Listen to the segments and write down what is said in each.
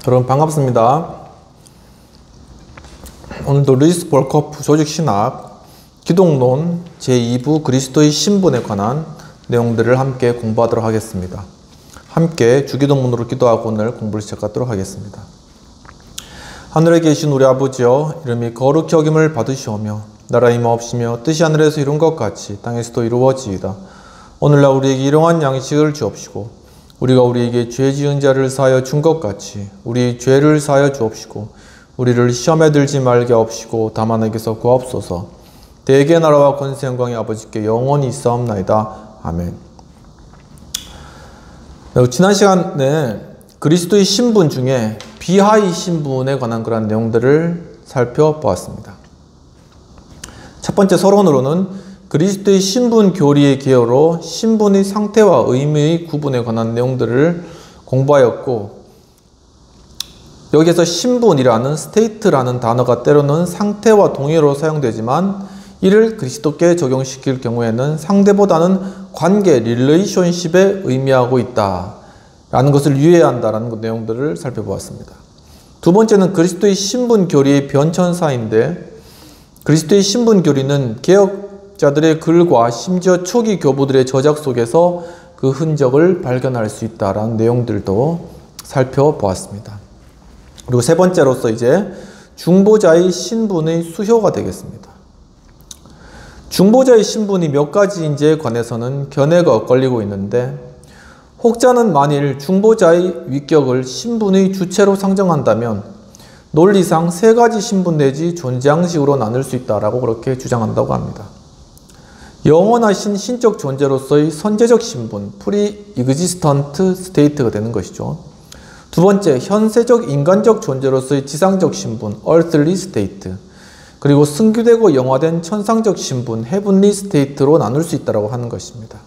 여러분 반갑습니다. 오늘도 루이스 볼커프 조직신학 기독론 제2부 그리스도의 신분에 관한 내용들을 함께 공부하도록 하겠습니다. 함께 주기도문으로 기도하고 오늘 공부를 시작하도록 하겠습니다. 하늘에 계신 우리 아버지여, 이름이 거룩히 여김을 받으시오며 나라의 임하옵시며 뜻이 하늘에서 이룬 것 같이 땅에서도 이루어지이다. 오늘날 우리에게 일용할 양식을 주옵시고 우리가 우리에게 죄 지은 자를 사하여 준 것 같이 우리 죄를 사하여 주옵시고 우리를 시험에 들지 말게 하옵시고 다만 에게서 구하옵소서. 대개 나라와 권세 영광이 아버지께 영원히 있사옵나이다. 아멘. 지난 시간에 그리스도의 신분 중에 비하의 신분에 관한 그런 내용들을 살펴보았습니다. 첫 번째 서론으로는 그리스도의 신분 교리의 개요로 신분의 상태와 의미의 구분에 관한 내용들을 공부하였고, 여기에서 신분이라는 스테이트라는 단어가 때로는 상태와 동의어로 사용되지만 이를 그리스도께 적용시킬 경우에는 상대보다는 관계, 릴레이션십에 의미하고 있다 라는 것을 유의해야 한다는 내용들을 살펴보았습니다. 두 번째는 그리스도의 신분 교리의 변천사인데, 그리스도의 신분 교리는 개혁자들의 글과 심지어 초기 교부들의 저작 속에서 그 흔적을 발견할 수 있다라는 내용들도 살펴보았습니다. 그리고 세 번째로서 이제 중보자의 신분의 수효가 되겠습니다. 중보자의 신분이 몇 가지인지에 관해서는 견해가 엇갈리고 있는데, 혹자는 만일 중보자의 위격을 신분의 주체로 상정한다면 논리상 세 가지 신분 내지 존재양식으로 나눌 수 있다라고 그렇게 주장한다고 합니다. 영원하신 신적 존재로서의 선제적 신분, pre-existent state가 되는 것이죠. 두 번째, 현세적 인간적 존재로서의 지상적 신분, earthly state. 그리고 승규되고 영화된 천상적 신분, heavenly state로 나눌 수 있다고 하는 것입니다.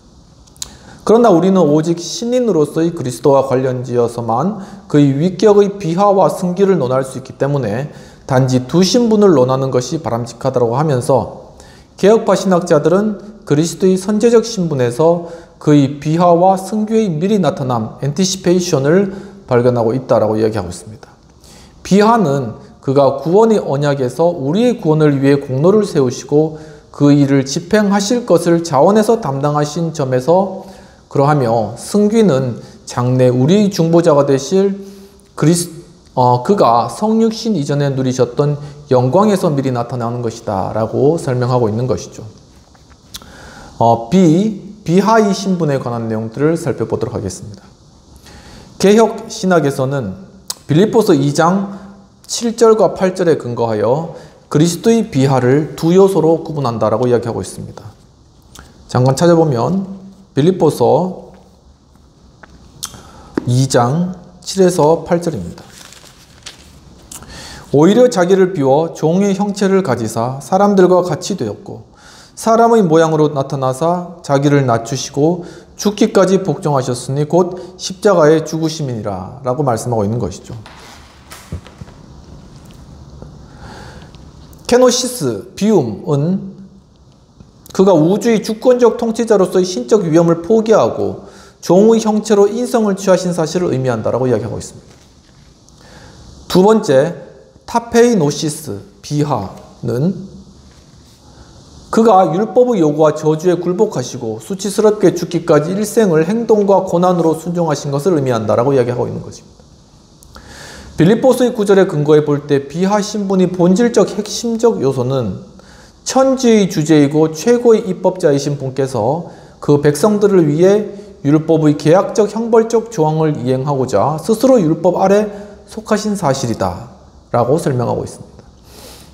그러나 우리는 오직 신인으로서의 그리스도와 관련지어서만 그의 위격의 비하와 승기를 논할 수 있기 때문에 단지 두 신분을 논하는 것이 바람직하다고 하면서, 개혁파 신학자들은 그리스도의 선제적 신분에서 그의 비하와 승규의 미리 나타남, anticipation을 발견하고 있다고 이야기하고 있습니다. 비하는 그가 구원의 언약에서 우리의 구원을 위해 공로를 세우시고 그 일을 집행하실 것을 자원해서 담당하신 점에서 그러하며, 승귀는 장래 우리의 중보자가 되실 그가 성육신 이전에 누리셨던 영광에서 미리 나타나는 것이다 라고 설명하고 있는 것이죠. 비하의 신분에 관한 내용들을 살펴보도록 하겠습니다. 개혁 신학에서는 빌립보서 2장 7절과 8절에 근거하여 그리스도의 비하를 두 요소로 구분한다라고 이야기하고 있습니다. 잠깐 찾아보면 빌립보서 2장 7에서 8절입니다. 오히려 자기를 비워 종의 형체를 가지사 사람들과 같이 되었고 사람의 모양으로 나타나사 자기를 낮추시고 죽기까지 복종하셨으니 곧 십자가의 죽으심이니라 라고 말씀하고 있는 것이죠. 케노시스, 비움은 그가 우주의 주권적 통치자로서의 신적 위엄을 포기하고 종의 형체로 인성을 취하신 사실을 의미한다라고 이야기하고 있습니다. 두 번째, 타페이노시스, 비하는 그가 율법의 요구와 저주에 굴복하시고 수치스럽게 죽기까지 일생을 행동과 고난으로 순종하신 것을 의미한다라고 이야기하고 있는 것입니다. 빌립보서의 구절에 근거해 볼 때 비하 신분이 본질적 핵심적 요소는 천지의 주제이고 최고의 입법자이신 분께서 그 백성들을 위해 율법의 계약적 형벌적 조항을 이행하고자 스스로 율법 아래 속하신 사실이다 라고 설명하고 있습니다.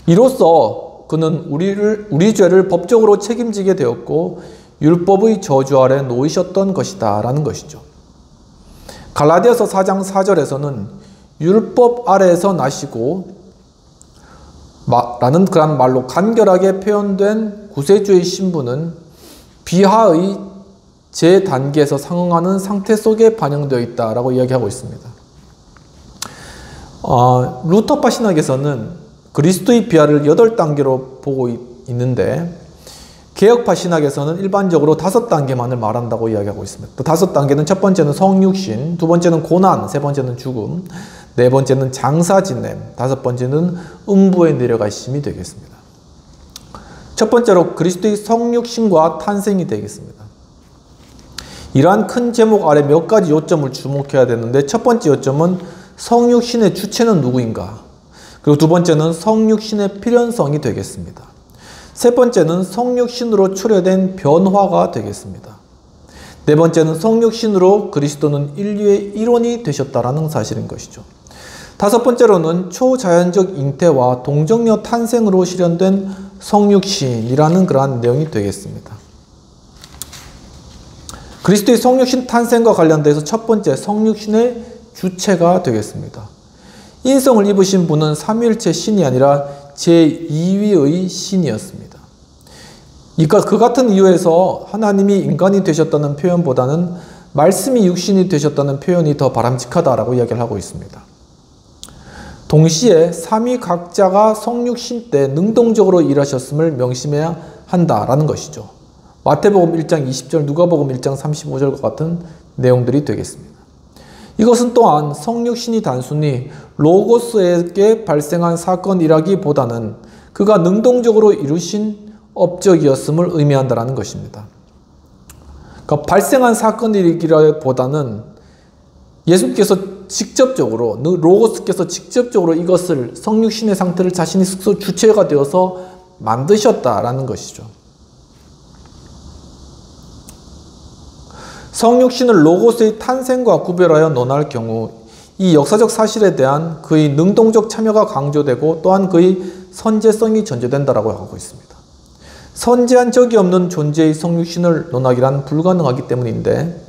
이로써 그는 우리 죄를 법적으로 책임지게 되었고 율법의 저주 아래 놓이셨던 것이다 라는 것이죠. 갈라디아서 4장 4절에서는 율법 아래에서 나시고 라는 그런 말로 간결하게 표현된 구세주의 신분은 비하의 제 단계에서 상응하는 상태 속에 반영되어 있다라고 이야기하고 있습니다. 루터파 신학에서는 그리스도의 비하를 8단계로 보고 있는데, 개혁파 신학에서는 일반적으로 5단계만을 말한다고 이야기하고 있습니다. 또 5단계는 첫 번째는 성육신, 두 번째는 고난, 세 번째는 죽음, 네 번째는 장사 지냄, 다섯 번째는 음부에 내려가심이 되겠습니다. 첫 번째로 그리스도의 성육신과 탄생이 되겠습니다. 이러한 큰 제목 아래 몇 가지 요점을 주목해야 되는데, 첫 번째 요점은 성육신의 주체는 누구인가? 그리고 두 번째는 성육신의 필연성이 되겠습니다. 세 번째는 성육신으로 초래된 변화가 되겠습니다. 네 번째는 성육신으로 그리스도는 인류의 일원이 되셨다라는 사실인 것이죠. 다섯 번째로는 초자연적 잉태와 동정녀 탄생으로 실현된 성육신이라는 그러한 내용이 되겠습니다. 그리스도의 성육신 탄생과 관련돼서 첫 번째, 성육신의 주체가 되겠습니다. 인성을 입으신 분은 삼위일체 신이 아니라 제2위의 신이었습니다. 그 같은 이유에서 하나님이 인간이 되셨다는 표현보다는 말씀이 육신이 되셨다는 표현이 더 바람직하다라고 이야기를 하고 있습니다. 동시에 삼위 각자가 성육신 때 능동적으로 일하셨음을 명심해야 한다라는 것이죠. 마태복음 1장 20절, 누가복음 1장 35절과 같은 내용들이 되겠습니다. 이것은 또한 성육신이 단순히 로고스에게 발생한 사건이라기보다는 그가 능동적으로 이루신 업적이었음을 의미한다는 것입니다. 그러니까 발생한 사건이라기보다는 예수께서 직접적으로, 로고스께서 직접적으로 이것을 성육신의 상태를 자신이 스스로 주체가 되어서 만드셨다라는 것이죠. 성육신을 로고스의 탄생과 구별하여 논할 경우 이 역사적 사실에 대한 그의 능동적 참여가 강조되고 또한 그의 선제성이 전제된다라고 하고 있습니다. 선제한 적이 없는 존재의 성육신을 논하기란 불가능하기 때문인데,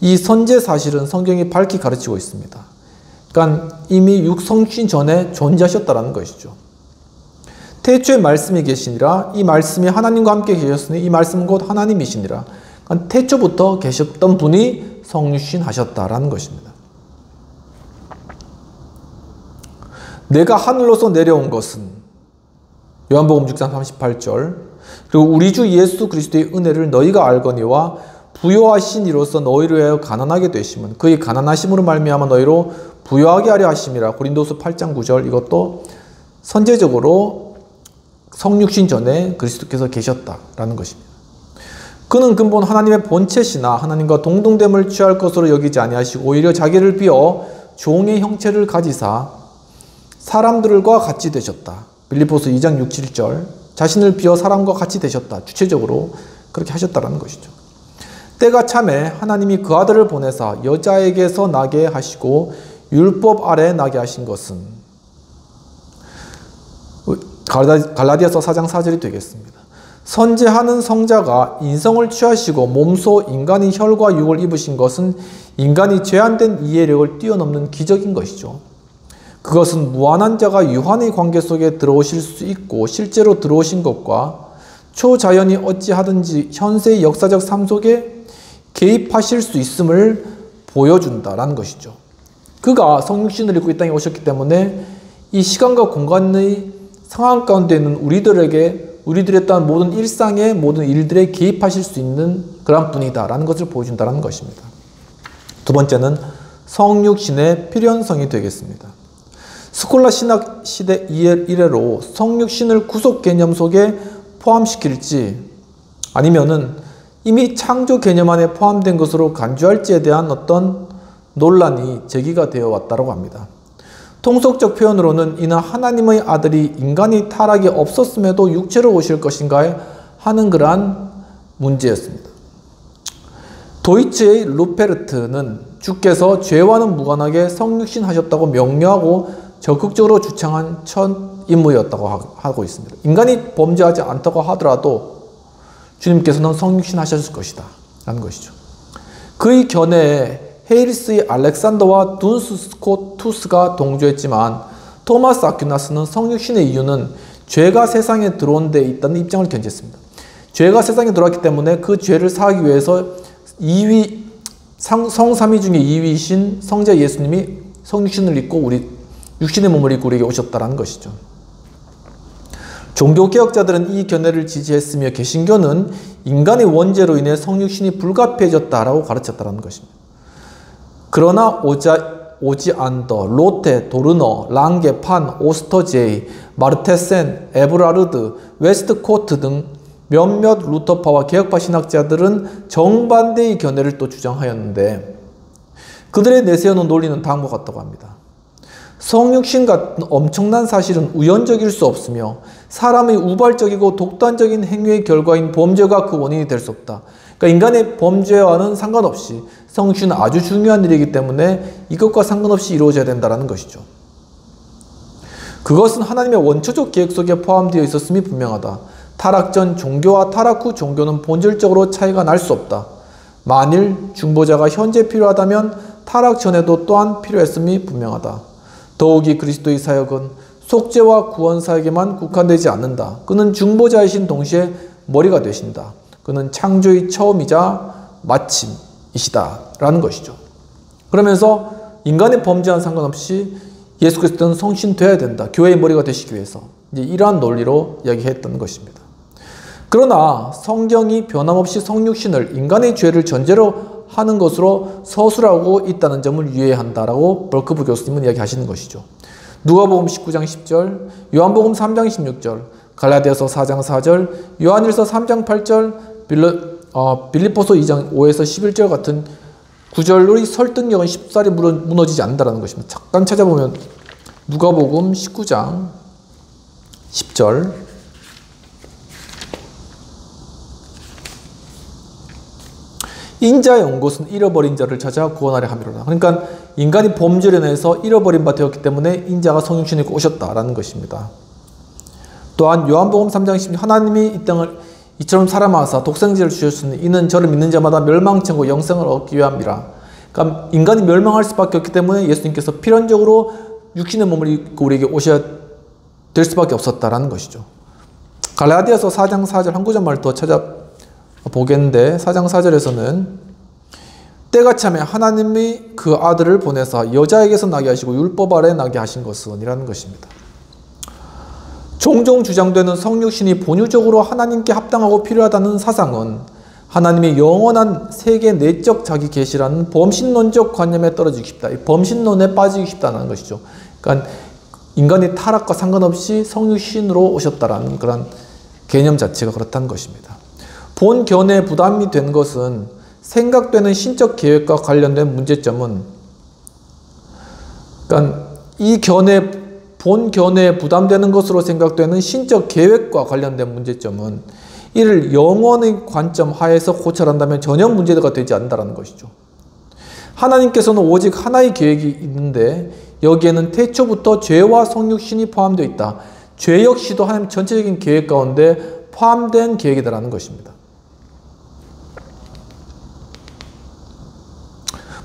이 선제 사실은 성경이 밝히 가르치고 있습니다. 그러니까 이미 육성신 전에 존재하셨다는 것이죠. 태초에 말씀이 계시니라, 이 말씀이 하나님과 함께 계셨으니 이 말씀은 곧 하나님이시니라. 그러니까 태초부터 계셨던 분이 성육신 하셨다라는 것입니다. 내가 하늘로서 내려온 것은, 요한복음 6장 38절, 그리고 우리 주 예수 그리스도의 은혜를 너희가 알거니와 부요하신 이로써 너희를 위하여 가난하게 되심은 그의 가난하심으로 말미암아 너희로 부요하게 하려 하심이라. 고린도서 8장 9절. 이것도 선제적으로 성육신 전에 그리스도께서 계셨다라는 것입니다. 그는 근본 하나님의 본체시나 하나님과 동등됨을 취할 것으로 여기지 아니하시고 오히려 자기를 비어 종의 형체를 가지사 사람들과 같이 되셨다. 빌립보서 2장 6, 7절. 자신을 비어 사람과 같이 되셨다. 주체적으로 그렇게 하셨다는 것이죠. 때가 참에 하나님이 그 아들을 보내사 여자에게서 나게 하시고 율법 아래 나게 하신 것은, 갈라디아서 4장 4절이 되겠습니다. 선제하는 성자가 인성을 취하시고 몸소 인간의 혈과 육을 입으신 것은 인간이 제한된 이해력을 뛰어넘는 기적인 것이죠. 그것은 무한한 자가 유한의 관계 속에 들어오실 수 있고 실제로 들어오신 것과 초자연이 어찌하든지 현세의 역사적 삶 속에 개입하실 수 있음을 보여준다라는 것이죠. 그가 성육신을 입고 이 땅에 오셨기 때문에 이 시간과 공간의 상황 가운데 있는 우리들의 또한 모든 일상의 모든 일들에 개입하실 수 있는 그런 분이다라는 것을 보여준다는 것입니다. 두 번째는 성육신의 필연성이 되겠습니다. 스콜라 신학 시대 이래로 성육신을 구속 개념 속에 포함시킬지 아니면은 이미 창조 개념 안에 포함된 것으로 간주할지에 대한 어떤 논란이 제기가 되어 왔다고 합니다. 통속적 표현으로는 이는 하나님의 아들이 인간의 타락이 없었음에도 육체로 오실 것인가 하는 그러한 문제였습니다. 도이치의 루페르트는 주께서 죄와는 무관하게 성육신 하셨다고 명료하고 적극적으로 주창한 첫 인물이었다고 하고 있습니다. 인간이 범죄하지 않다고 하더라도 주님께서는 성육신 하셨을 것이다 라는 것이죠. 그의 견해에 헤이리스의 알렉산더와 둔스 스코투스가 동조했지만 토마스 아퀴나스는 성육신의 이유는 죄가 세상에 들어온 데 있다는 입장을 견지했습니다. 죄가 세상에 들어왔기 때문에 그 죄를 사하기 위해서 성삼위 중에 2위이신 성자 예수님이 성육신을 입고 육신의 몸을 입고 우리에게 오셨다는 것이죠. 종교개혁자들은 이 견해를 지지했으며 개신교는 인간의 원죄로 인해 성육신이 불가피해졌다라고 가르쳤다는 것입니다. 그러나 오지안더, 로테, 도르너, 랑게, 판, 오스터제이, 마르테센, 에브라르드, 웨스트코트 등 몇몇 루터파와 개혁파 신학자들은 정반대의 견해를 또 주장하였는데 그들의 내세우는 논리는 다음과 같다고 합니다. 성육신 같은 엄청난 사실은 우연적일 수 없으며 사람의 우발적이고 독단적인 행위의 결과인 범죄가 그 원인이 될 수 없다. 그러니까 인간의 범죄와는 상관없이 성육신은 아주 중요한 일이기 때문에 이것과 상관없이 이루어져야 된다는 것이죠. 그것은 하나님의 원초적 계획 속에 포함되어 있었음이 분명하다. 타락 전 종교와 타락 후 종교는 본질적으로 차이가 날 수 없다. 만일 중보자가 현재 필요하다면 타락 전에도 또한 필요했음이 분명하다. 더욱이 그리스도의 사역은 속죄와 구원 사역에만 국한되지 않는다. 그는 중보자이신 동시에 머리가 되신다. 그는 창조의 처음이자 마침이시다 라는 것이죠. 그러면서 인간의 범죄와는 상관없이 예수 그리스도는 성신되어야 된다. 교회의 머리가 되시기 위해서. 이제 이러한 논리로 이야기했던 것입니다. 그러나 성경이 변함없이 성육신을 인간의 죄를 전제로 하는 것으로 서술하고 있다는 점을 유의한다라고 벌크브 교수님은 이야기하시는 것이죠. 누가복음 19장 10절, 요한복음 3장 16절, 갈라디아서 4장 4절, 요한일서 3장 8절, 빌립보서 2장 5에서 11절 같은 구절의 설득력은 쉽사리 무너지지 않는다는 것입니다. 잠깐 찾아보면 누가복음 19장 10절, 인자에 온 것은 잃어버린 자를 찾아 구원하려 함이로라. 그러니까 인간이 범죄로 인해서 잃어버린 바 되었기 때문에 인자가 성육신을 입고 오셨다라는 것입니다. 또한 요한복음 3장 10절 하나님이 이 땅을 이처럼 사람하사 독생자를 주셨으니 이는 저를 믿는 자마다 멸망치 않고 영생을 얻기 위함이라. 그러니까 인간이 멸망할 수밖에 없기 때문에 예수님께서 필연적으로 육신의 몸을 입고 우리에게 오셔야 될 수밖에 없었다라는 것이죠. 갈라디아서 4장 4절 한 구절만을 더 찾아보겠는데 4장 4절에서는 때가 차면 하나님이 그 아들을 보내사 여자에게서 나게 하시고 율법 아래 나게 하신 것은 이라는 것입니다. 종종 주장되는 성육신이 본유적으로 하나님께 합당하고 필요하다는 사상은 하나님의 영원한 세계 내적 자기 계시라는 범신론적 관념에 떨어지기 쉽다. 이 범신론에 빠지기 쉽다는 것이죠. 그러니까 인간이 타락과 상관없이 성육신으로 오셨다라는 그런 개념 자체가 그렇다는 것입니다. 본 견해에 부담이 된 것은 생각되는 신적 계획과 관련된 문제점은 그러니까 이 본 견해에 부담되는 것으로 생각되는 신적 계획과 관련된 문제점은 이를 영원의 관점 하에서 고찰한다면 전혀 문제가 되지 않는다는 것이죠. 하나님께서는 오직 하나의 계획이 있는데 여기에는 태초부터 죄와 성육신이 포함되어 있다. 죄 역시도 하나님 전체적인 계획 가운데 포함된 계획이다라는 것입니다.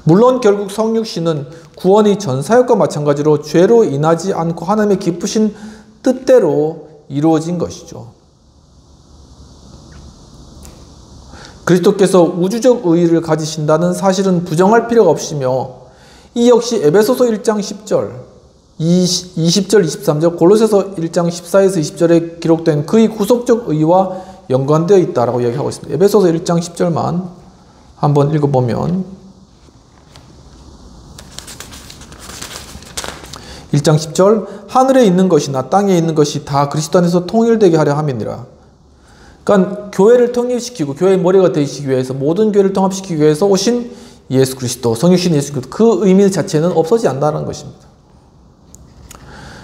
물론 결국 성육신은 구원의 전사역과 마찬가지로 죄로 인하지 않고 하나님의 기쁘신 뜻대로 이루어진 것이죠. 그리스도께서 우주적 의의를 가지신다는 사실은 부정할 필요가 없으며 이 역시 에베소서 1장 10절, 20절, 23절, 골로새서 1장 14에서 20절에 기록된 그의 구속적 의의와 연관되어 있다라고 이야기하고 있습니다. 에베소서 1장 10절만 한번 읽어보면 1장 10절 하늘에 있는 것이나 땅에 있는 것이 다 그리스도 안에서 통일되게 하려 함이니라. 그러니까 교회를 통일시키고 교회의 머리가 되시기 위해서 모든 교회를 통합시키기 위해서 오신 예수 그리스도, 성육신 예수 그리스도 그 의미 자체는 없어지지 않는다는 것입니다.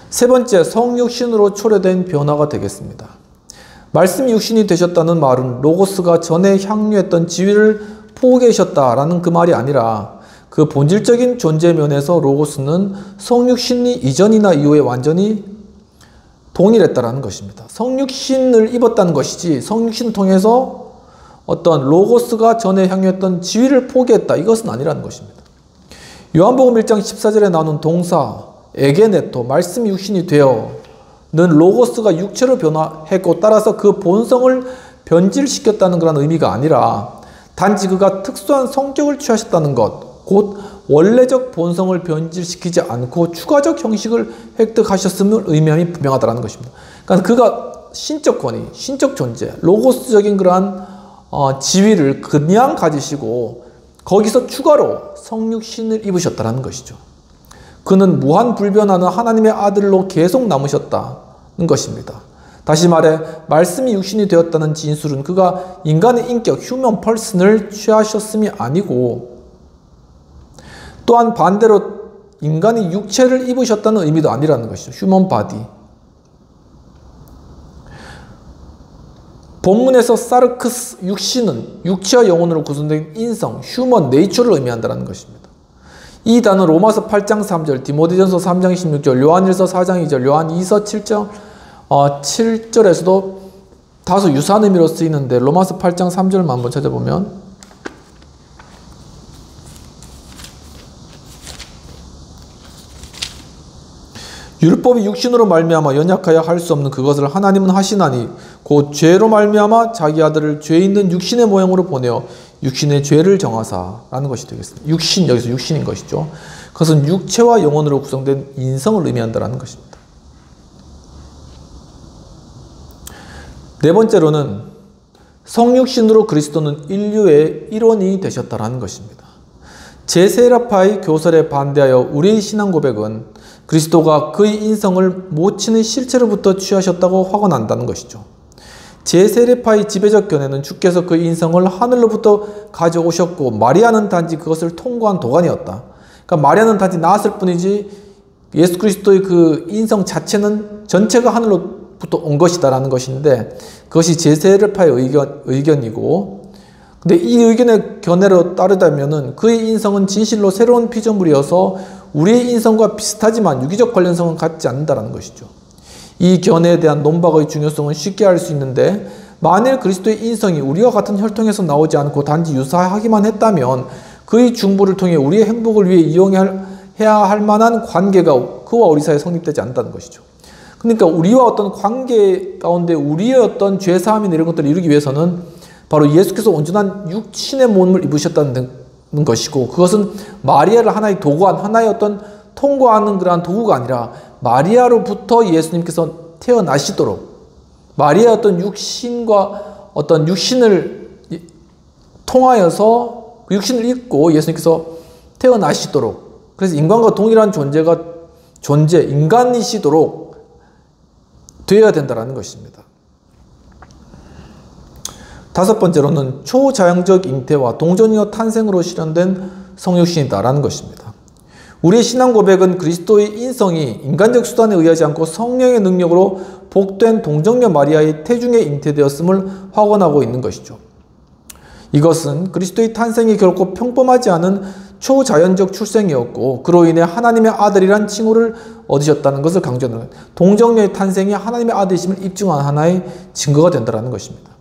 세 번째, 성육신으로 초래된 변화가 되겠습니다. 말씀이 육신이 되셨다는 말은 로고스가 전에 향유했던 지위를 포기하셨다라는 그 말이 아니라 그 본질적인 존재 면에서 로고스는 성육신이 이전이나 이후에 완전히 동일했다라는 것입니다. 성육신을 입었다는 것이지 성육신을 통해서 어떤 로고스가 전에 향유했던 지위를 포기했다 이것은 아니라는 것입니다. 요한복음 1장 14절에 나오는 동사 에게네토 말씀이 육신이 되어는 로고스가 육체로 변화했고 따라서 그 본성을 변질시켰다는 그런 의미가 아니라 단지 그가 특수한 성격을 취하셨다는 것 곧 원래적 본성을 변질시키지 않고 추가적 형식을 획득하셨음을 의미함이 분명하다는 것입니다. 그러니까 그가 신적 권위, 신적 존재, 로고스적인 그러한 지위를 그냥 가지시고 거기서 추가로 성육신을 입으셨다는 것이죠. 그는 무한불변하는 하나님의 아들로 계속 남으셨다는 것입니다. 다시 말해 말씀이 육신이 되었다는 진술은 그가 인간의 인격, 휴먼 펄슨을 취하셨음이 아니고, 또한 반대로 인간이 육체를 입으셨다는 의미도 아니라는 것이죠. 휴먼 바디. 본문에서 사르크스 육신은 육체와 영혼으로 구성된 인성, 휴먼 네이처를 의미한다는 것입니다. 이 단어 로마서 8장 3절, 디모데전서 3장 16절, 요한일서 4장 2절, 요한2서 7절에서도 다소 유사한 의미로 쓰이는데, 로마서 8장 3절만 한번 찾아보면 율법이 육신으로 말미암아 연약하여 할 수 없는 그것을 하나님은 하시나니 곧 죄로 말미암아 자기 아들을 죄 있는 육신의 모형으로 보내어 육신의 죄를 정하사라는 것이 되겠습니다. 육신, 여기서 육신인 것이죠. 그것은 육체와 영혼으로 구성된 인성을 의미한다는 것입니다. 네 번째로는 성육신으로 그리스도는 인류의 일원이 되셨다는 것입니다. 제세라파의 교설에 반대하여 우리의 신앙 고백은 그리스도가 그의 인성을 모친의 실체로부터 취하셨다고 확언한다는 것이죠. 제세례파의 지배적 견해는 주께서 그의 인성을 하늘로부터 가져오셨고 마리아는 단지 그것을 통과한 도관이었다. 그러니까 마리아는 단지 나았을 뿐이지 예수 그리스도의 그 인성 자체는 전체가 하늘로부터 온 것이다 라는 것인데, 그것이 제세례파의 의견이고, 근데 이 의견의 견해로 따르다면은 그의 인성은 진실로 새로운 피조물이어서 우리의 인성과 비슷하지만 유기적 관련성은 갖지 않는다는 것이죠. 이 견해에 대한 논박의 중요성은 쉽게 알 수 있는데, 만일 그리스도의 인성이 우리와 같은 혈통에서 나오지 않고 단지 유사하기만 했다면 그의 중보를 통해 우리의 행복을 위해 이용해야 할 만한 관계가 그와 우리 사이에 성립되지 않는다는 것이죠. 그러니까 우리와 어떤 관계 가운데 우리의 어떤 죄사함이나 이런 것들을 이루기 위해서는 바로 예수께서 온전한 육신의 몸을 입으셨다는 것이고, 그것은 마리아를 하나의 도구한, 하나의 어떤 통과하는 그러한 도구가 아니라 마리아로부터 예수님께서 태어나시도록, 마리아의 어떤 육신과 어떤 육신을 통하여서 그 육신을 입고 예수님께서 태어나시도록, 그래서 인간과 동일한 인간이시도록 되어야 된다는 것입니다. 다섯 번째로는 초자연적 잉태와 동정녀 탄생으로 실현된 성육신이다라는 것입니다. 우리의 신앙 고백은 그리스도의 인성이 인간적 수단에 의하지 않고 성령의 능력으로 복된 동정녀 마리아의 태중에 잉태되었음을 확언하고 있는 것이죠. 이것은 그리스도의 탄생이 결코 평범하지 않은 초자연적 출생이었고, 그로 인해 하나님의 아들이란 칭호를 얻으셨다는 것을 강조하는 것. 동정녀의 탄생이 하나님의 아들이심을 입증한 하나의 증거가 된다는 것입니다.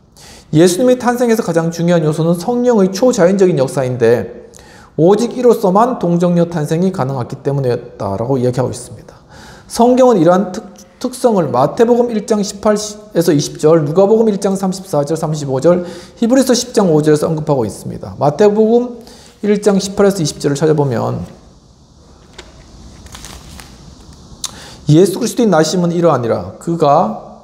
예수님의 탄생에서 가장 중요한 요소는 성령의 초자연적인 역사인데, 오직 이로써만 동정녀 탄생이 가능했기 때문이었다라고 이야기하고 있습니다. 성경은 이러한 특성을 마태복음 1장 18에서 20절, 누가복음 1장 34절, 35절, 히브리서 10장 5절에서 언급하고 있습니다. 마태복음 1장 18에서 20절을 찾아보면 예수 그리스도의 나심은 이러하니라.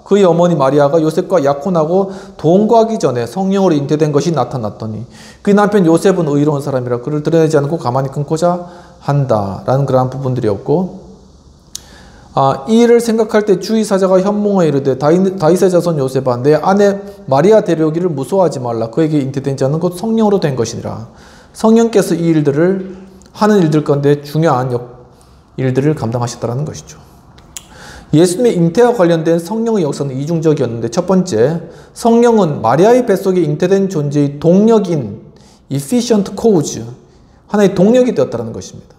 그의 어머니 마리아가 요셉과 약혼하고 동거하기 전에 성령으로 잉태된 것이 나타났더니 그의 남편 요셉은 의로운 사람이라 그를 드러내지 않고 가만히 끊고자 한다라는 그러한 부분들이었고, 이 일을 생각할 때 주의 사자가 현몽하여 이르되 다윗의 자손 요셉아, 내 아내 마리아 데려오기를 무서워하지 말라. 그에게 잉태된 자는 곧 성령으로 된 것이니라. 성령께서 이 일들을 하는 일들 가운데 중요한 일들을 감당하셨다는 것이죠. 예수님의 잉태와 관련된 성령의 역사는 이중적이었는데, 첫 번째, 성령은 마리아의 뱃속에 잉태된 존재의 동력인 efficient cause, 하나의 동력이 되었다는 것입니다.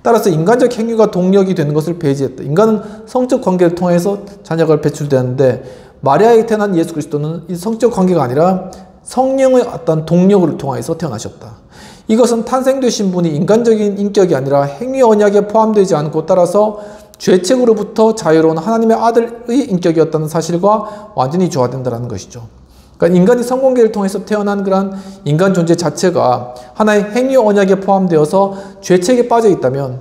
따라서 인간적 행위가 동력이 되는 것을 배제했다. 인간은 성적 관계를 통해서 자녀가 배출되는데, 마리아에게 태어난 예수 그리스도는 이 성적 관계가 아니라 성령의 어떤 동력을 통해서 태어나셨다. 이것은 탄생되신 분이 인간적인 인격이 아니라 행위 언약에 포함되지 않고, 따라서 죄책으로부터 자유로운 하나님의 아들의 인격이었다는 사실과 완전히 조화된다는 것이죠. 그러니까 인간이 성관계를 통해서 태어난 그런 인간 존재 자체가 하나의 행위 언약에 포함되어서 죄책에 빠져 있다면,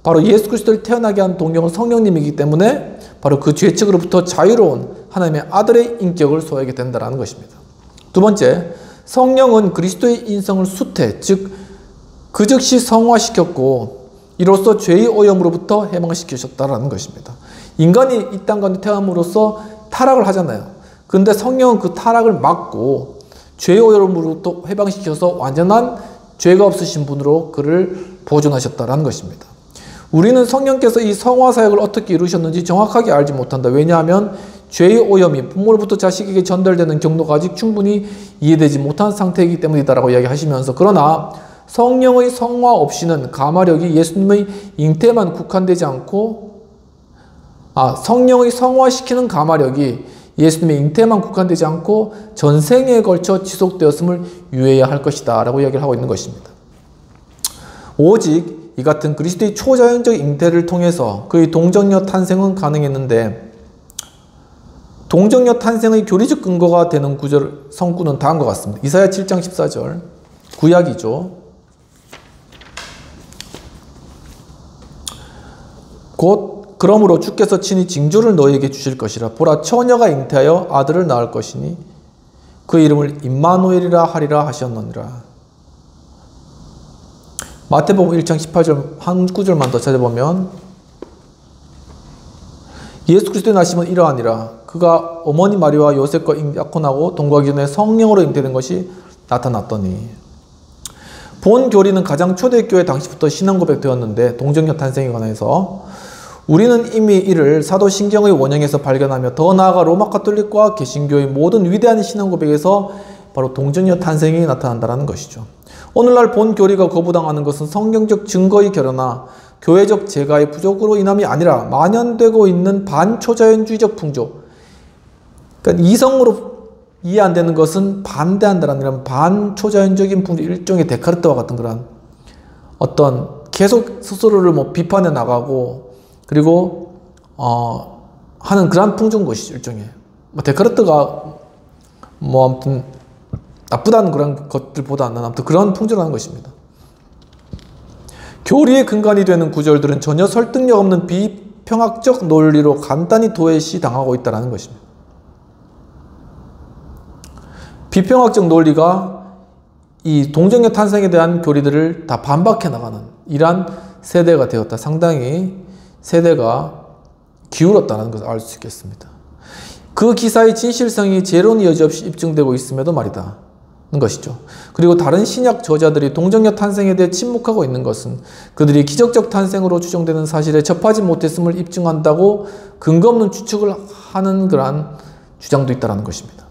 바로 예수 그리스도를 태어나게 한 동력은 성령님이기 때문에 바로 그 죄책으로부터 자유로운 하나님의 아들의 인격을 소유하게 된다는 것입니다. 두 번째, 성령은 그리스도의 인성을 수태, 즉 그 즉시 성화시켰고, 이로써 죄의 오염으로부터 해방시키셨다라는 것입니다. 인간이 이 땅 가운데 태어남으로써 타락을 하잖아요. 그런데 성령은 그 타락을 막고 죄의 오염으로부터 해방시켜서 완전한 죄가 없으신 분으로 그를 보존하셨다라는 것입니다. 우리는 성령께서 이 성화 사역을 어떻게 이루셨는지 정확하게 알지 못한다. 왜냐하면 죄의 오염이 부모로부터 자식에게 전달되는 경로가 아직 충분히 이해되지 못한 상태이기 때문이다라고 이야기하시면서, 그러나 성령의 성화 없이는 가마력이 예수님의 잉태만 국한되지 않고, 성령의 성화시키는 가마력이 예수님의 잉태만 국한되지 않고 전생에 걸쳐 지속되었음을 유의해야 할 것이다 라고 이야기를 하고 있는 것입니다. 오직 이 같은 그리스도의 초자연적 잉태를 통해서 그의 동정녀 탄생은 가능했는데, 동정녀 탄생의 교리적 근거가 되는 구절 성구는 다음과 같습니다. 이사야 7장 14절, 구약이죠. 곧 그러므로 주께서 친히 징조를 너희에게 주실 것이라. 보라, 처녀가 잉태하여 아들을 낳을 것이니 그 이름을 임마누엘이라 하리라 하셨느니라. 마태복음 1장 18절 한 구절만 더 찾아보면, 예수 그리스도의 나심은 이러하니라. 그가 어머니 마리와 요셉과 약혼하고 동거하기 전에 성령으로 잉태된 것이 나타났더니. 본 교리는 가장 초대교회 당시부터 신앙 고백되었는데, 동정녀 탄생에 관해서 우리는 이미 이를 사도신경의 원형에서 발견하며 더 나아가 로마 가톨릭과 개신교의 모든 위대한 신앙 고백에서 바로 동정녀 탄생이 나타난다는 것이죠. 오늘날 본 교리가 거부당하는 것은 성경적 증거의 결여나 교회적 재가의 부족으로 인함이 아니라 만연되고 있는 반초자연주의적 풍조, 그러니까 이성으로 이해 안 되는 것은 반대한다는 이런 반초자연적인 풍조, 일종의 데카르트와 같은 그런 어떤 계속 스스로를 비판해 나가고 그리고 하는 그런 풍조인 것이죠. 일종의 데카르트가 아무튼 나쁘다는 그런 것들보다는 아무튼 그런 풍조라는 것입니다. 교리의 근간이 되는 구절들은 전혀 설득력 없는 비평학적 논리로 간단히 도외시 당하고 있다는 것입니다. 비평학적 논리가 이 동정녀 탄생에 대한 교리들을 다 반박해 나가는 이러한 세대가 되었다. 상당히 세대가 기울었다는 것을 알 수 있겠습니다. 그 기사의 진실성이 재론이 여지없이 입증되고 있음에도 말이다. 것이죠. 그리고 다른 신약 저자들이 동정녀 탄생에 대해 침묵하고 있는 것은 그들이 기적적 탄생으로 추정되는 사실에 접하지 못했음을 입증한다고 근거 없는 추측을 하는 그러한 주장도 있다는 것입니다.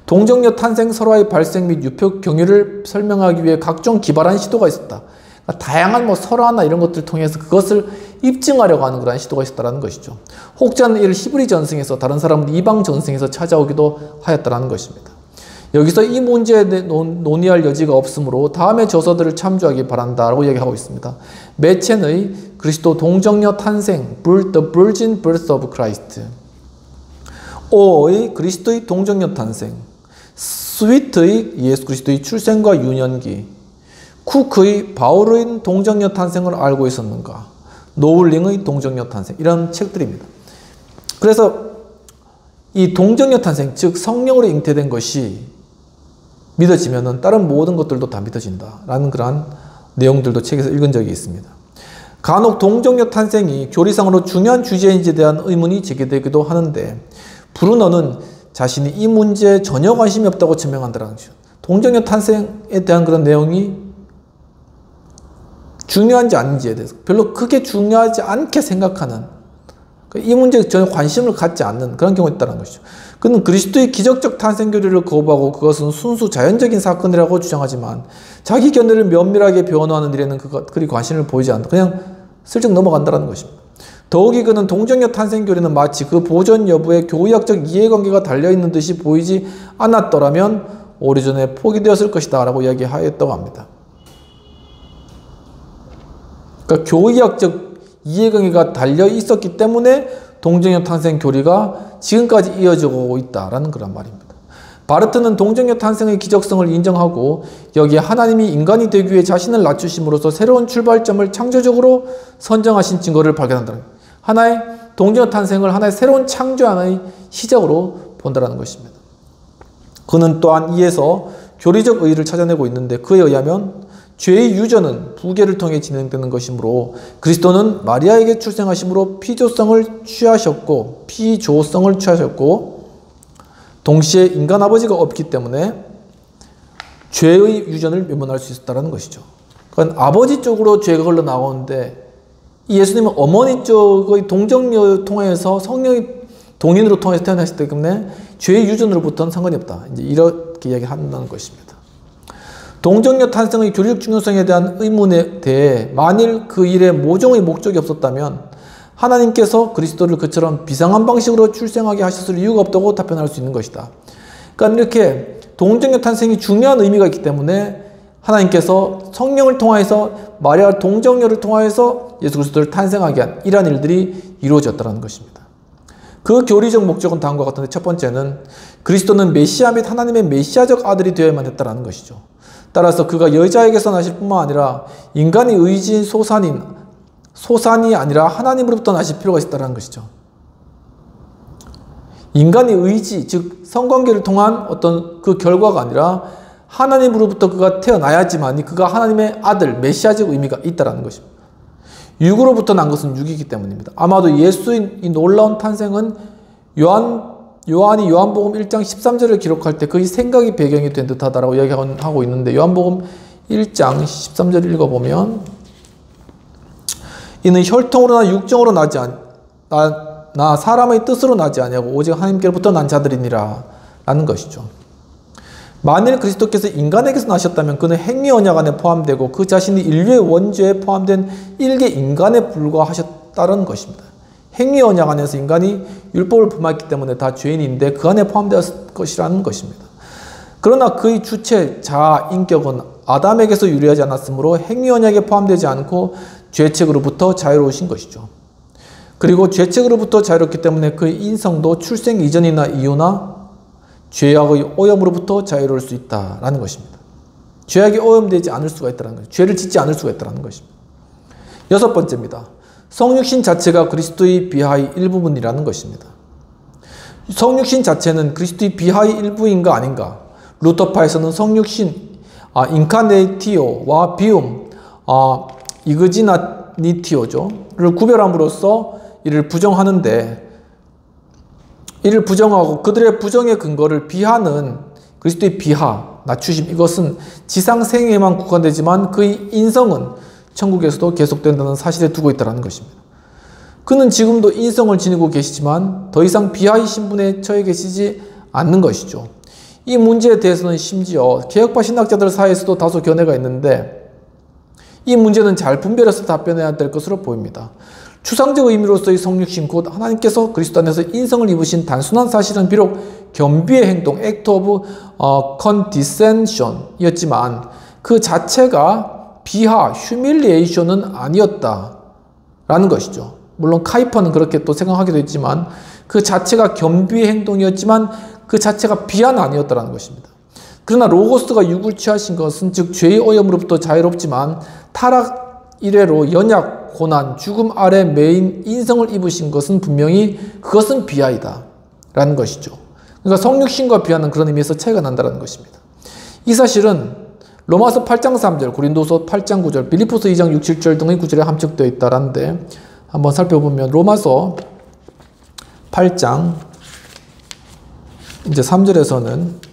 동정녀 탄생 설화의 발생 및 유표 경위를 설명하기 위해 각종 기발한 시도가 있었다. 그러니까 다양한 설화나 이런 것들을 통해서 그것을 입증하려고 하는 그러한 시도가 있었다는 것이죠. 혹자는 이를 히브리 전승에서, 다른 사람은 이방 전승에서 찾아오기도 하였다는 것입니다. 여기서 이 문제에 대해 논의할 여지가 없으므로 다음의 저서들을 참조하기 바란다라고 얘기하고 있습니다. 매첸의 그리스도 동정녀 탄생, The Virgin Birth of Christ, 오의 그리스도의 동정녀 탄생, 스위트의 예수 그리스도의 출생과 유년기, 쿠크의 바울의 동정녀 탄생을 알고 있었는가, 노울링의 동정녀 탄생, 이런 책들입니다. 그래서 이 동정녀 탄생, 즉 성령으로 잉태된 것이 믿어지면은 다른 모든 것들도 다 믿어진다라는 그러한 내용들도 책에서 읽은 적이 있습니다. 간혹 동정녀 탄생이 교리상으로 중요한 주제인지에 대한 의문이 제기되기도 하는데, 브루너는 자신이 이 문제에 전혀 관심이 없다고 증명한다는 것이죠. 동정녀 탄생에 대한 그런 내용이 중요한지 아닌지에 대해서 별로 크게 중요하지 않게 생각하는, 이 문제에 전혀 관심을 갖지 않는 그런 경우가 있다는 것이죠. 그는 그리스도의 기적적 탄생 교리를 거부하고 그것은 순수 자연적인 사건이라고 주장하지만 자기 견해를 면밀하게 변호하는 일에는 그리 관심을 보이지 않는다. 그냥 슬쩍 넘어간다는 것입니다. 더욱이 그는 동정녀 탄생 교리는 마치 그 보존 여부에 교의학적 이해관계가 달려있는 듯이 보이지 않았더라면 오래전에 포기되었을 것이다 라고 이야기하였다고 합니다. 그러니까 교의학적 이해관계가 달려있었기 때문에 동정녀 탄생 교리가 지금까지 이어지고 있다라는 그런 말입니다. 바르트는 동정녀 탄생의 기적성을 인정하고 여기에 하나님이 인간이 되기 위해 자신을 낮추심으로써 새로운 출발점을 창조적으로 선정하신 증거를 발견한다. 하나의 동정녀 탄생을 하나의 새로운 창조안의 시작으로 본다는 것입니다. 그는 또한 이에서 교리적 의의를 찾아내고 있는데, 그에 의하면 죄의 유전은 부계를 통해 진행되는 것이므로 그리스도는 마리아에게 출생하심으로 피조성을 취하셨고 동시에 인간 아버지가 없기 때문에 죄의 유전을 면면할 수 있었다는 것이죠. 그러니까 아버지 쪽으로 죄가 흘러나오는데 예수님은 어머니 쪽의 동정녀를 통해서 성령이 동인으로 통해서 태어나셨기 때문에 죄의 유전으로부터는 상관이 없다. 이제 이렇게 이야기한다는 것입니다. 동정녀 탄생의 교리적 중요성에 대한 의문에 대해 만일 그 일에 모종의 목적이 없었다면 하나님께서 그리스도를 그처럼 비상한 방식으로 출생하게 하셨을 이유가 없다고 답변할 수 있는 것이다. 그러니까 이렇게 동정녀 탄생이 중요한 의미가 있기 때문에 하나님께서 성령을 통하여서 마리아 동정녀를 통하여서 예수 그리스도를 탄생하게 한 이러한 일들이 이루어졌다는 것입니다. 그 교리적 목적은 다음과 같은데 첫 번째는 그리스도는 메시아 및 하나님의 메시아적 아들이 되어야만 했다는 것이죠. 따라서 그가 여자에게서 나실 뿐만 아니라 인간의 의지인 소산이 아니라 하나님으로부터 나실 필요가 있다는 것이죠. 인간의 의지, 즉 성관계를 통한 어떤 그 결과가 아니라 하나님으로부터 그가 태어나야지만 그가 하나님의 아들, 메시아적 의미가 있다는 것입니다. 육으로부터 난 것은 육이기 때문입니다. 아마도 예수의 이 놀라운 탄생은 요한이 요한복음 1장 13절을 기록할 때 그의 생각이 배경이 된 듯하다라고 이야기하고 있는데 요한복음 1장 13절 읽어보면 이는 혈통으로나 육정으로 나지 나 사람의 뜻으로 나지 아니하고 오직 하나님께로부터 난 자들이니라 라는 것이죠. 만일 그리스도께서 인간에게서 나셨다면 그는 행위 언약 안에 포함되고 그 자신이 인류의 원죄에 포함된 일개 인간에 불과하셨다는 것입니다. 행위 언약 안에서 인간이 율법을 범했기 때문에 다 죄인인데 그 안에 포함되었을 것이라는 것입니다. 그러나 그의 주체, 자아, 인격은 아담에게서 유래하지 않았으므로 행위 언약에 포함되지 않고 죄책으로부터 자유로우신 것이죠. 그리고 죄책으로부터 자유롭기 때문에 그의 인성도 출생 이전이나 이후나 죄악의 오염으로부터 자유로울 수 있다라는 것입니다. 죄악이 오염되지 않을 수가 있다는 것입니다. 죄를 짓지 않을 수가 있다는 것입니다. 여섯 번째입니다. 성육신 자체가 그리스도의 비하의 일부분이라는 것입니다. 성육신 자체는 그리스도의 비하의 일부인가 아닌가? 루터파에서는 성육신, 인카네티오와 비움, 이그지나니티오를 구별함으로써 이를 부정하는데 이를 부정하고 그들의 부정의 근거를 비하는 그리스도의 비하, 낮추심 이것은 지상 생애에만 국한되지만 그의 인성은 천국에서도 계속된다는 사실에 두고 있다는 것입니다. 그는 지금도 인성을 지니고 계시지만 더 이상 비하의 신분에 처해 계시지 않는 것이죠. 이 문제에 대해서는 심지어 개혁파 신학자들 사이에서도 다소 견해가 있는데 이 문제는 잘 분별해서 답변해야 될 것으로 보입니다. 추상적 의미로서의 성육신 곧 하나님께서 그리스도 안에서 인성을 입으신 단순한 사실은 비록 겸비의 행동 (act of condescension) 이었지만 그 자체가 비하 (humiliation은) 아니었다라는 것이죠. 물론 카이퍼는 그렇게 또 생각하기도 했지만 그 자체가 겸비의 행동이었지만 그 자체가 비하는 아니었다는 것입니다. 그러나 로고스가 육을 취하신 것은 즉 죄의 오염으로부터 자유롭지만 타락 이래로 연약, 고난, 죽음 아래 매인 인성을 입으신 것은 분명히 그것은 비하이다 라는 것이죠. 그러니까 성육신과 비하는 그런 의미에서 차이가 난다는 것입니다. 이 사실은 로마서 8장 3절, 고린도서 8장 9절, 빌립보서 2장 6, 7절 등의 구절에 함축되어 있다는데 한번 살펴보면 로마서 8장 이제 3절에서는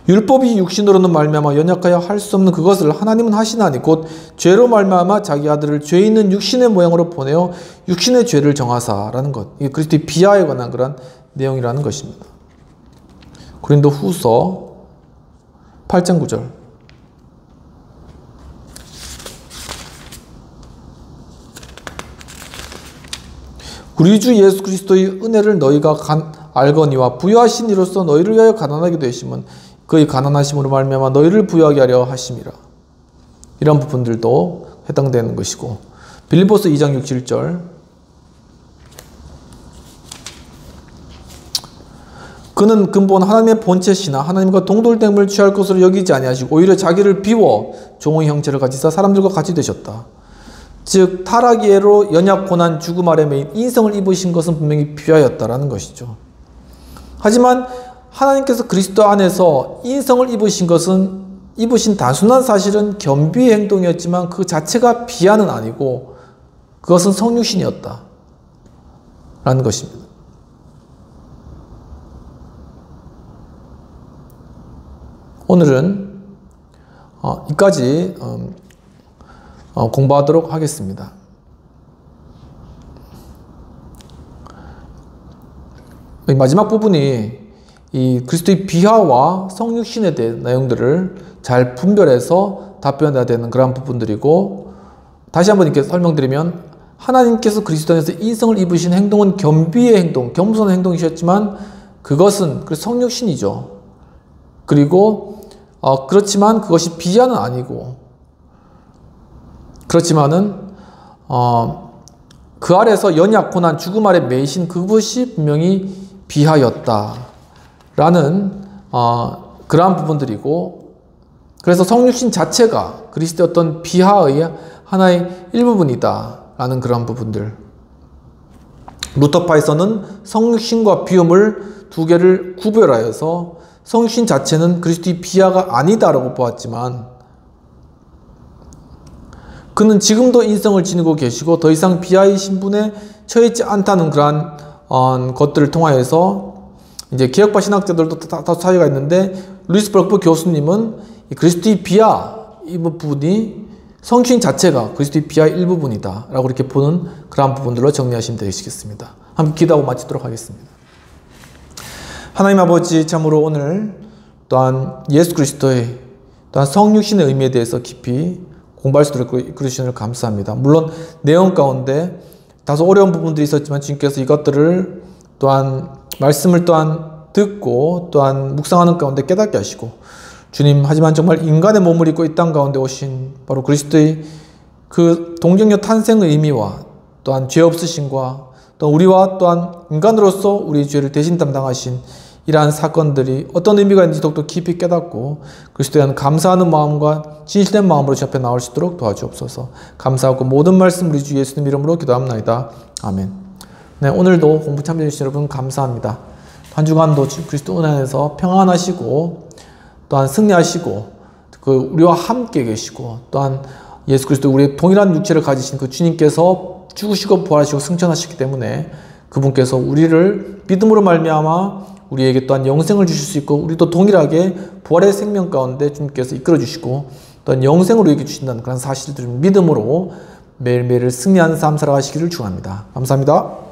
율법이 육신으로는 말미암아 연약하여 할 수 없는 그것을 하나님은 하시나니 곧 죄로 말미암아 자기 아들을 죄 있는 육신의 모양으로 보내어 육신의 죄를 정하사라는 것. 이게 그리스도의 비하에 관한 그런 내용이라는 것입니다. 고린도 후서 8장 9절. 우리 주 예수 그리스도의 은혜를 너희가 알거니와 부여하신 이로써 너희를 위하여 가난하게 되심은 그의 가난하심으로 말미암아 너희를 부여하게 하려 하심이라. 이런 부분들도 해당되는 것이고 빌립보서 2장 6, 7절 그는 근본 하나님의 본체시나 하나님과 동돌됨을 취할 것으로 여기지 아니하시고 오히려 자기를 비워 종의 형체를 가지사 사람들과 같이 되셨다. 즉 타락이로 연약, 고난, 죽음 아래 매인 인성을 입으신 것은 분명히 비하였다라는 것이죠. 하지만 하나님께서 그리스도 안에서 인성을 입으신 것은 입으신 단순한 사실은 겸비의 행동이었지만 그 자체가 비하는 아니고 그것은 성육신이었다 라는 것입니다. 오늘은 이까지 공부하도록 하겠습니다. 마지막 부분이 이 그리스도의 비하와 성육신에 대한 내용들을 잘 분별해서 답변해야 되는 그런 부분들이고, 다시 한번 이렇게 설명드리면 하나님께서 그리스도 안에서 인성을 입으신 행동은 겸비의 행동, 겸손한 행동이셨지만 그것은 성육신이죠. 그리고 그렇지만 그것이 비하는 아니고, 그렇지만은 그 아래서 연약 고난 죽음 아래 매이신 그것이 분명히 비하였다라는 그러한 부분들이고, 그래서 성육신 자체가 그리스도의 어떤 비하의 하나의 일부분이다라는 그러한 부분들. 루터파에서는 성육신과 비움을 두 개를 구별하여서 성육신 자체는 그리스도의 비하가 아니다라고 보았지만, 그는 지금도 인성을 지니고 계시고 더 이상 비하의 신분에 처해 있지 않다는 그러한 것들을 통하여서, 이제 개혁파 신학자들도 다 차이가 있는데, 루이스 버크 교수님은 그리스도의 비하 이 부분이 성육신 자체가 그리스도의 비하의 일부분이다 라고 이렇게 보는 그러한 부분들로 정리하시면 되시겠습니다. 함께 기도하고 마치도록 하겠습니다. 하나님 아버지, 참으로 오늘 또한 예수 그리스도의 또한 성육신의 의미에 대해서 깊이 공부할 수 있도록 이끌으시는 감사합니다. 물론 내용 가운데 다소 어려운 부분들이 있었지만 주님께서 이것들을 또한 말씀을 또한 듣고 또한 묵상하는 가운데 깨닫게 하시고, 주님, 하지만 정말 인간의 몸을 입고 이 땅 가운데 오신 바로 그리스도의 그 동정녀 탄생의 의미와 또한 죄 없으심과 또 우리와 또한 인간으로서 우리의 죄를 대신 담당하신 이러한 사건들이 어떤 의미가 있는지 더욱더 깊이 깨닫고 그리스도에 대한 감사하는 마음과 진실된 마음으로 주 앞에 나올 수 있도록 도와주옵소서. 감사하고 모든 말씀 우리 주 예수님 이름으로 기도합나이다. 아멘. 네, 오늘도 공부 참여해 주신 여러분 감사합니다. 한 주간도 주 그리스도 은혜 안에서 평안하시고 또한 승리하시고 우리와 함께 계시고, 또한 예수 그리스도 우리의 동일한 육체를 가지신 그 주님께서 죽으시고 부활하시고 승천하시기 때문에 그분께서 우리를 믿음으로 말미암아 우리에게 또한 영생을 주실 수 있고, 우리도 동일하게 부활의 생명 가운데 주님께서 이끌어 주시고 또한 영생을 우리에게 주신다는 그런 사실들을 믿음으로 매일매일 승리하는 삶 살아가시기를 축원합니다. 감사합니다.